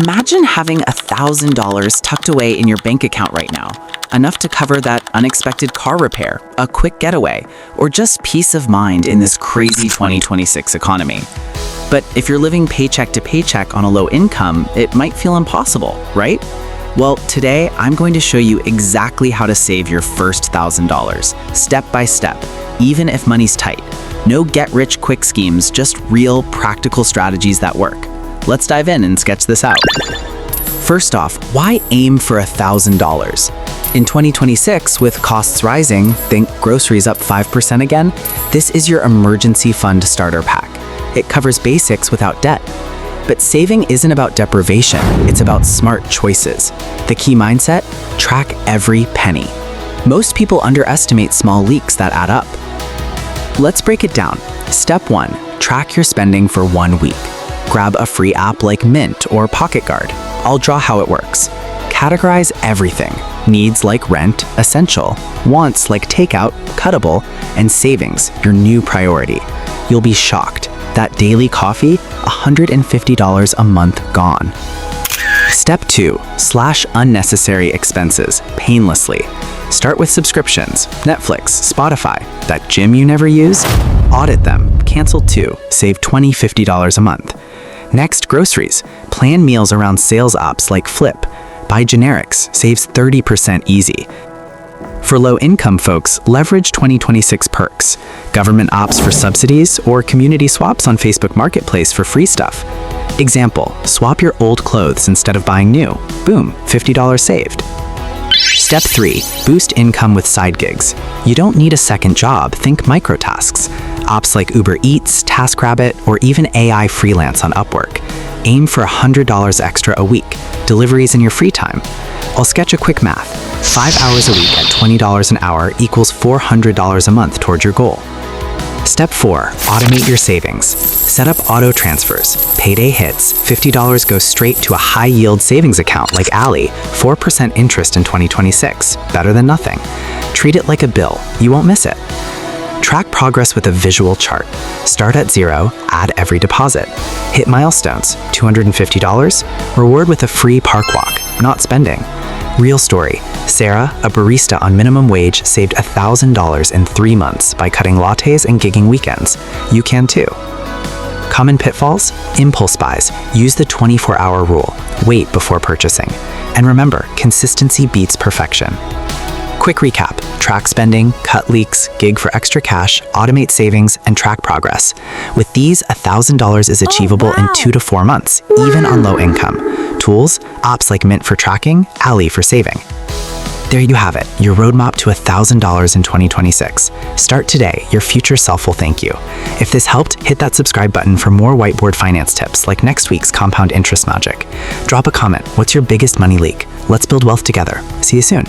Imagine having $1,000 tucked away in your bank account right now, enough to cover that unexpected car repair, a quick getaway, or just peace of mind in this crazy 2026 economy. But if you're living paycheck to paycheck on a low income, it might feel impossible, right? Well, today I'm going to show you exactly how to save your first $1,000, step by step, even if money's tight. No get-rich-quick schemes, just real, practical strategies that work. Let's dive in and sketch this out. First off, why aim for $1,000? In 2026, with costs rising, think groceries up 5% again, this is your emergency fund starter pack. It covers basics without debt. But saving isn't about deprivation, it's about smart choices. The key mindset? Track every penny. Most people underestimate small leaks that add up. Let's break it down. Step 1, track your spending for 1 week. Grab a free app like Mint or Pocket Guard. I'll draw how it works. Categorize everything. Needs like rent, essential. Wants like takeout, cuttable. And savings, your new priority. You'll be shocked. That daily coffee, $150 a month gone. Step 2, slash unnecessary expenses, painlessly. Start with subscriptions, Netflix, Spotify, that gym you never use? Audit them, cancel too, save $20, $50 a month. Next, groceries. Plan meals around sales apps like Flip. Buy generics, saves 30% easy. For low-income folks, leverage 2026 perks, government ops for subsidies, or community swaps on Facebook Marketplace for free stuff. Example, swap your old clothes instead of buying new. Boom, $50 saved. Step 3, boost income with side gigs. You don't need a second job, think microtasks. Ops like Uber Eats, TaskRabbit, or even AI freelance on Upwork. Aim for $100 extra a week, deliveries in your free time. I'll sketch a quick math. 5 hours a week at $20 an hour equals $400 a month toward your goal. Step 4, automate your savings. Set up auto transfers. Payday hits, $50 goes straight to a high-yield savings account like Ally, 4% interest in 2026, better than nothing. Treat it like a bill, you won't miss it. Track progress with a visual chart. Start at 0, add every deposit. Hit milestones, $250, reward with a free park walk, not spending. Real story, Sarah, a barista on minimum wage, saved $1,000 in 3 months by cutting lattes and gigging weekends. You can too. Common pitfalls? Impulse buys. Use the 24-hour rule. Wait before purchasing. And remember, consistency beats perfection. Quick recap, track spending, cut leaks, gig for extra cash, automate savings, and track progress. With these, $1,000 is achievable in 2 to 4 months, even on low income. Tools, apps like Mint for tracking, Ally for saving. There you have it, your roadmap to $1,000 in 2026. Start today, your future self will thank you. If this helped, hit that subscribe button for more whiteboard finance tips like next week's compound interest magic. Drop a comment, what's your biggest money leak? Let's build wealth together. See you soon.